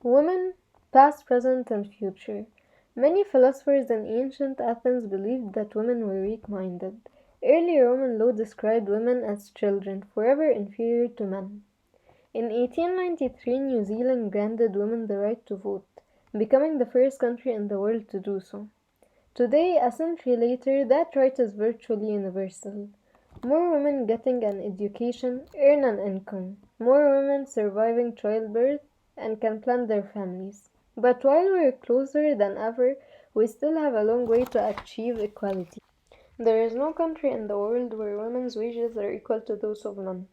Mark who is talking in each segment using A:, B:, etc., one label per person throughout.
A: Women, past, present, and future. Many philosophers in ancient Athens believed that women were weak-minded. Early Roman law described women as children, forever inferior to men. In 1893, New Zealand granted women the right to vote, becoming the first country in the world to do so. Today, a century later, that right is virtually universal. More women getting an education, earn an income. More women surviving childbirth and can plan their families. But while we're closer than ever, we still have a long way to achieve equality. There is no country in the world where women's wages are equal to those of men.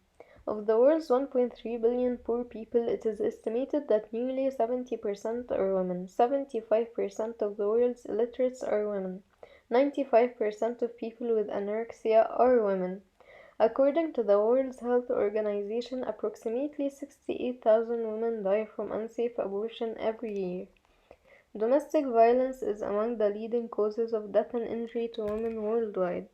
A: Of the world's 1.3 billion poor people, it is estimated that nearly 70% are women. 75% of the world's illiterates are women. 95% of people with anorexia are women. According to the World Health Organization, approximately 68,000 women die from unsafe abortion every year. Domestic violence is among the leading causes of death and injury to women worldwide.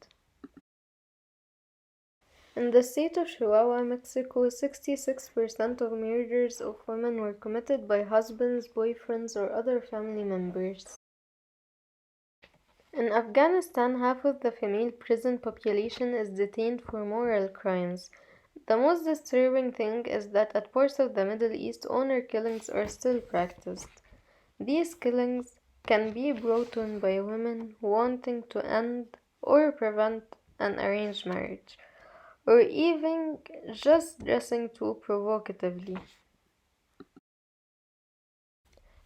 A: In the state of Chihuahua, Mexico, 66% of murders of women were committed by husbands, boyfriends, or other family members. In Afghanistan, half of the female prison population is detained for moral crimes. The most disturbing thing is that at parts of the Middle East, honor killings are still practiced. These killings can be brought on by women wanting to end or prevent an arranged marriage, or even just dressing too provocatively.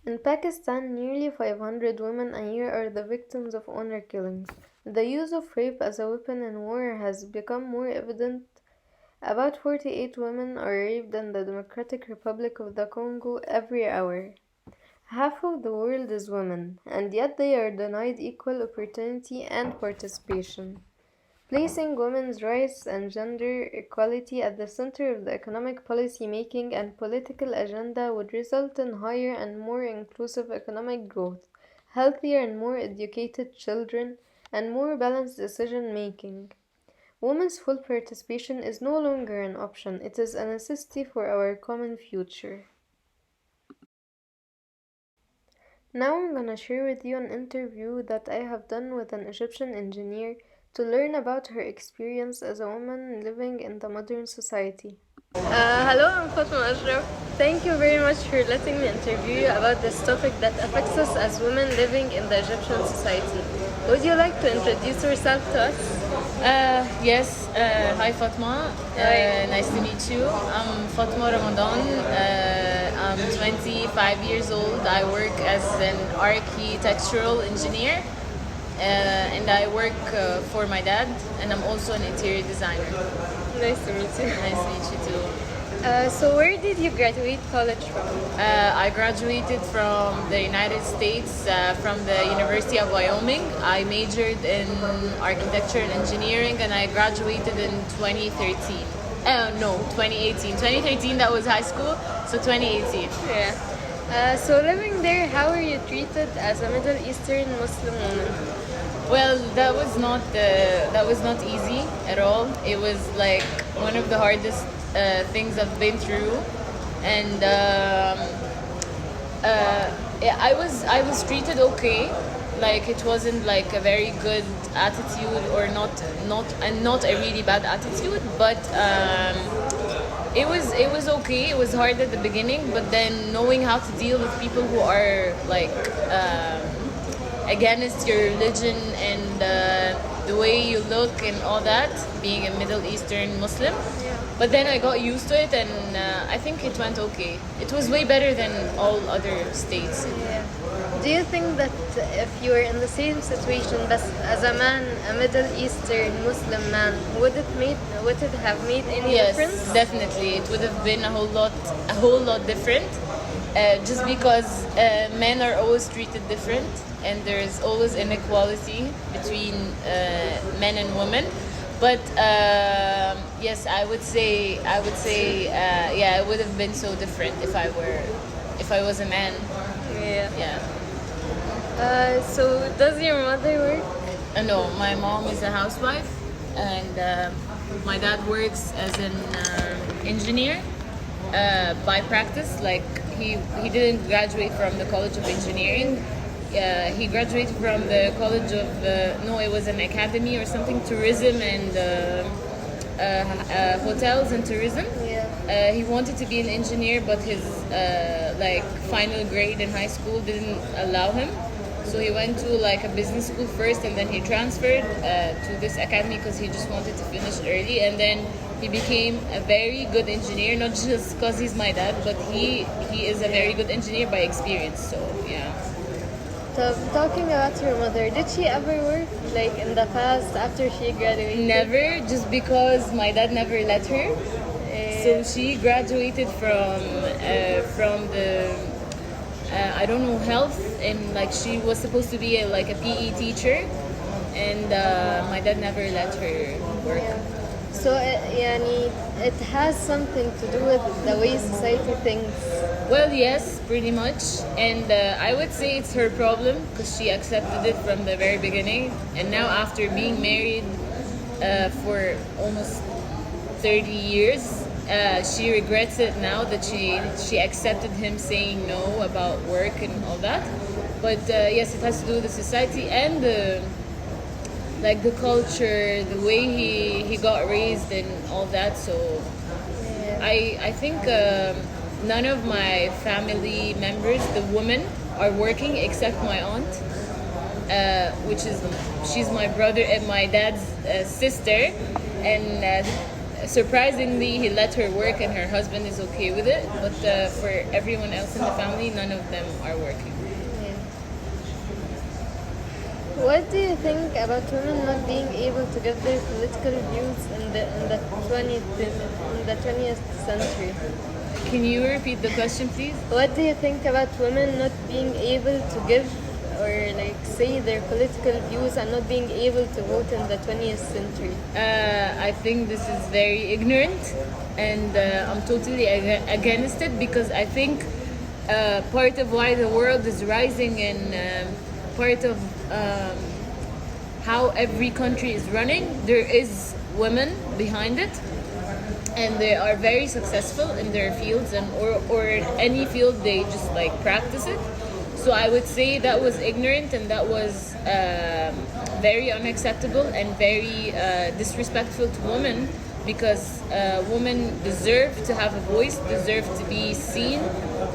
A: In Pakistan, nearly 500 women a year are the victims of honor killings. The use of rape as a weapon in war has become more evident. About 48 women are raped in the Democratic Republic of the Congo every hour. Half of the world is women, and yet they are denied equal opportunity and participation. Placing women's rights and gender equality at the center of the economic policy making and political agenda would result in higher and more inclusive economic growth, healthier and more educated children, and more balanced decision making. Women's full participation is no longer an option, it is a necessity for our common future. Now I'm gonna share with you an interview that I have done with an Egyptian engineer to learn about her experience as a woman living in the modern society. Hello, I'm Fatma Ashraf. Thank you very much for letting me interview you about this topic that affects us as women living in the Egyptian society. Would you like to introduce yourself to us?
B: Yes, hi Fatma. Nice to meet you. I'm Fatma Ramadan. I'm 25 years old. I work as an architectural engineer, and I work for my dad, and I'm also an interior designer.
A: Nice to meet you.
B: Nice to meet you too.
A: So where did you graduate college from?
B: I graduated from the United States, from the University of Wyoming. I majored in architecture and engineering, and I graduated in 2013. No, 2018. 2013, that was high school, so 2018.
A: Yeah. So living there, how were you treated as a Middle Eastern Muslim woman?
B: Well, that was not easy at all. It was like one of the hardest things I've been through, and yeah, I was treated okay. Like it wasn't like a very good attitude, or not a really bad attitude, but it was okay. It was hard at the beginning, but then knowing how to deal with people who are like against your religion and the way you look and all that, being a Middle Eastern Muslim. But then I got used to it, and I think it went okay. It was way better than all other states.
A: Yeah. Do you think that if you were in the same situation, but as a man, a Middle Eastern Muslim man, would it have made any
B: Yes,
A: difference?
B: definitely. It would have been a whole lot different. Just because men are always treated different, and there's always inequality between men and women. But yes, I would say, yeah, it would have been so different if I was a man.
A: Yeah.
B: Yeah.
A: So does your mother work?
B: No, my mom is a housewife, and my dad works as an engineer by practice. Like he didn't graduate from the College of Engineering. He graduated from the College of no, it was an academy or something, tourism and hotels and tourism.
A: Yeah.
B: He wanted to be an engineer, but his like final grade in high school didn't allow him. So he went to like a business school first, and then he transferred to this academy because he just wanted to finish early. And then he became a very good engineer, not just because he's my dad, but he is a very good engineer by experience. So yeah.
A: So talking about your mother, did she ever work like in the past after she graduated?
B: Never, just because my dad never let her. So she graduated from the I don't know, health, and like she was supposed to be like a PE teacher, and my dad never let her work.
A: Yeah. So it has something to do with the way society thinks.
B: Well, yes, pretty much, and I would say it's her problem because she accepted it from the very beginning, and now after being married for almost 30 years. She regrets it now that she accepted him saying no about work and all that. But yes, it has to do with the society and the culture, the way he got raised and all that. So I think none of my family members, the women, are working except my aunt, she's my brother and my dad's sister, and. Surprisingly, he let her work and her husband is okay with it, but for everyone else in the family, none of them are working.
A: Yeah. What do you think about women not being able to give their political views in the 20th century?
B: Can you repeat the question, please?
A: What do you think about women not being able to give or like say their political views and not being able to vote in the 20th century?
B: I think this is very ignorant, and I'm totally against it because I think part of why the world is rising and part of how every country is running, there is women behind it, and they are very successful in their fields and or any field they just like practice it. So I would say that was ignorant and that was very unacceptable and very disrespectful to women, because women deserve to have a voice, deserve to be seen,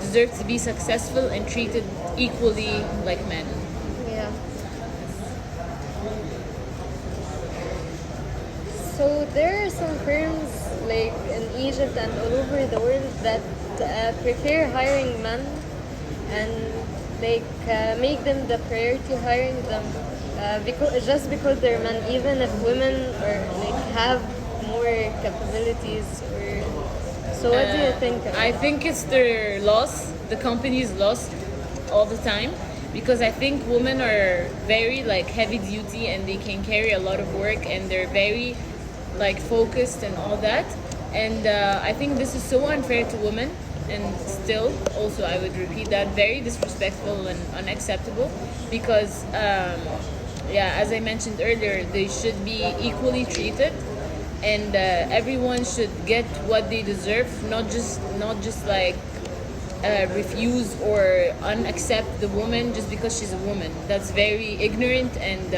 B: deserve to be successful and treated equally like men.
A: Yeah. So there are some firms like in Egypt and all over the world that prefer hiring men and like make them the priority hiring them because they're men, even if women or like have more capabilities. Or so what do you think about
B: I think it's their loss, the company's loss all the time, because I think women are very like heavy duty and they can carry a lot of work and they're very like focused and all that, and I think this is so unfair to women, and still also I would repeat that, very disrespectful and unacceptable, because as I mentioned earlier, they should be equally treated, and everyone should get what they deserve, not just like refuse or unaccept the woman just because she's a woman. That's very ignorant, and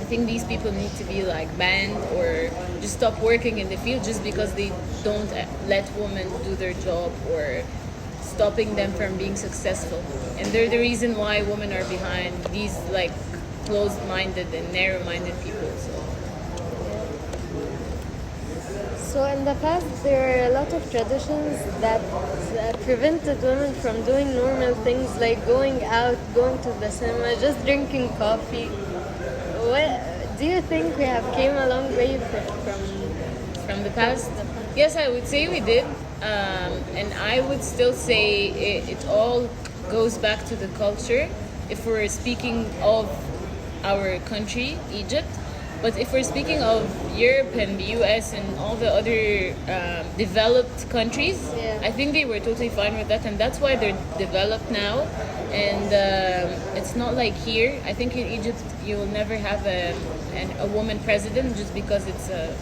B: I think these people need to be like banned or just stop working in the field just because they don't let women do their job or stopping them from being successful. And they're the reason why women are behind these like closed-minded and narrow-minded people.
A: So in the past, there are a lot of traditions that prevented women from doing normal things like going out, going to the cinema, just drinking coffee. What do you think we have came a long way
B: from the past? Yes, I would say we did, and I would still say it all goes back to the culture. If we're speaking of our country, Egypt. But if we're speaking of Europe and the US and all the other developed countries, I think they were totally fine with that, and that's why they're developed now. And it's not like here. I think in Egypt you will never have a woman president just because it's a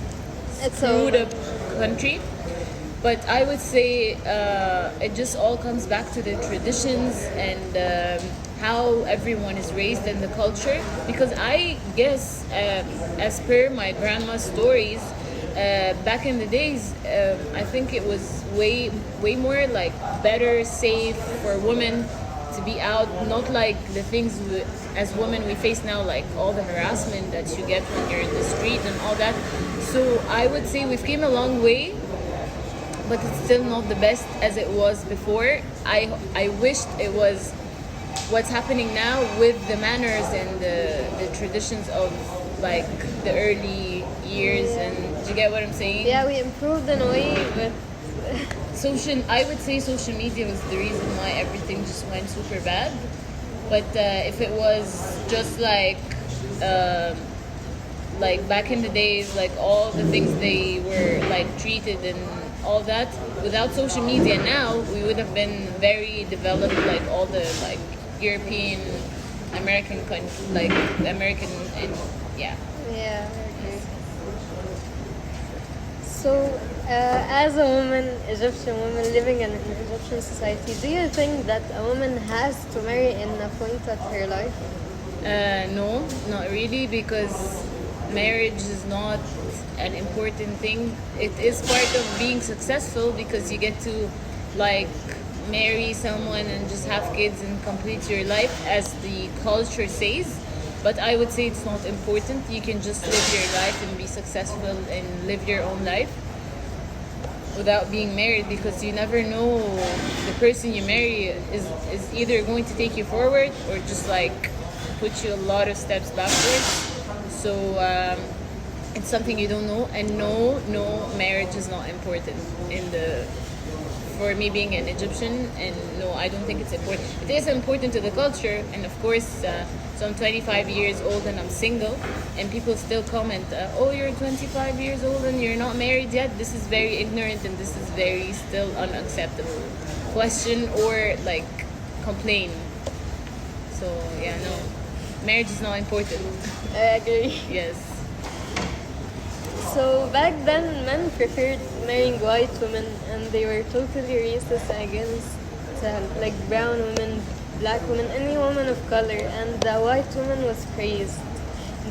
B: screwed up country. But I would say it just all comes back to the traditions and how everyone is raised in the culture. Because I guess, as per my grandma's stories, back in the days, I think it was way more like better, safe for women to be out, not like the things as women we face now, like all the harassment that you get when you're in the street and all that. So I would say we've came a long way, but it's still not the best as it was before. I wished it was what's happening now with the manners and the traditions of like the early years. And do you get what I'm saying?
A: Yeah, we improved in a way, but
B: I would say social media was the reason why everything just went super bad. But if it was just like back in the days, like all the things they were like treated and all that, without social media now, we would have been very developed, like all the like European, like American, and yeah.
A: yeah, okay. So, as a woman, Egyptian woman living in an Egyptian society, do you think that a woman has to marry in a point of her life?
B: No, not really, because marriage is not an important thing. It is part of being successful because you get to like marry someone and just have kids and complete your life as the culture says. But I would say it's not important. You can just live your life and be successful and live your own life without being married, because you never know, the person you marry is either going to take you forward or just like put you a lot of steps backwards. So it's something you don't know. And no, marriage is not important for me being an Egyptian. And no, I don't think it's important. It is important to the culture, and of course, so I'm 25 years old and I'm single, and people still comment, oh, you're 25 years old and you're not married yet. This is very ignorant, and this is very still unacceptable question or like complain. So yeah, no, marriage is not important.
A: I agree.
B: Yes.
A: So back then, men preferred marrying white women, and they were totally racist against like brown women, black women, any woman of color, and the white woman was praised.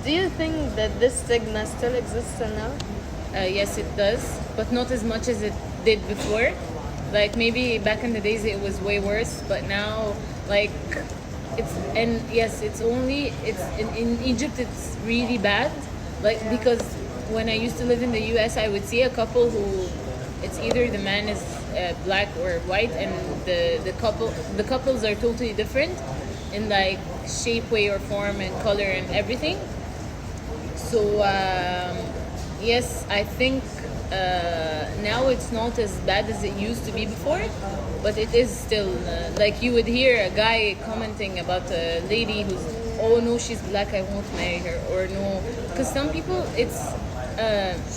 A: Do you think that this stigma still exists till now?
B: Yes, it does, but not as much as it did before. Like maybe back in the days it was way worse, but now like it's in Egypt it's really bad. Like because when I used to live in the US, I would see a couple who it's either the man is black or white, and the couples are totally different in like shape, way, or form, and color and everything. So yes, I think now it's not as bad as it used to be before, but it is still like you would hear a guy commenting about a lady who's, oh no, she's black, I won't marry her, or no, because some people it's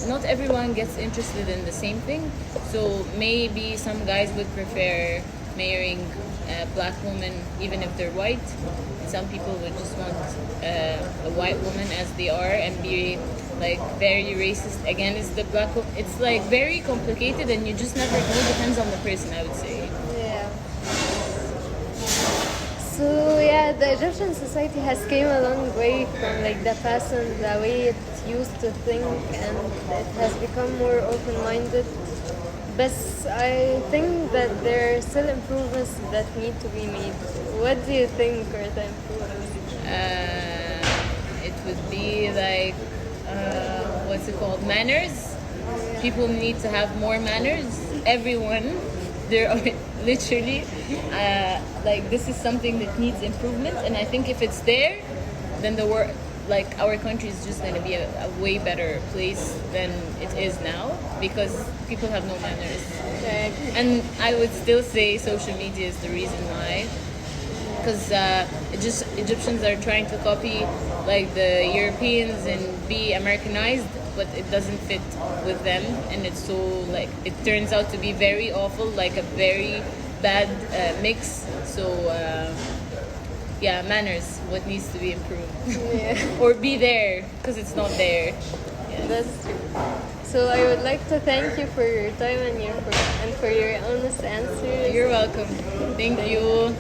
B: not everyone gets interested in the same thing. So maybe some guys would prefer marrying a black woman even if they're white. Some people would just want a white woman as they are and be like very racist against the black. It's like very complicated, and you just never know. Depends on the person, I would say.
A: Yeah. So yeah, the Egyptian society has came a long way from like the past and the way it used to think, and it has become more open-minded. But I think that there are still improvements that need to be made. What do you think are the improvements?
B: It would be like what's it called? Manners. People need to have more manners. Everyone, there are literally like this is something that needs improvement, and I think if it's there, then the world, like our country is just going to be a way better place than it is now, because people have no manners. And I would still say social media is the reason why, because Egyptians are trying to copy like the Europeans and be Americanized, but it doesn't fit with them, and it's so like it turns out to be very awful, like a very bad mix. So yeah, manners, what needs to be improved.
A: Yeah.
B: Or be there, because it's not there. Yeah.
A: That's true. So I would like to thank you for your time and for your honest answers.
B: You're welcome. Thank you.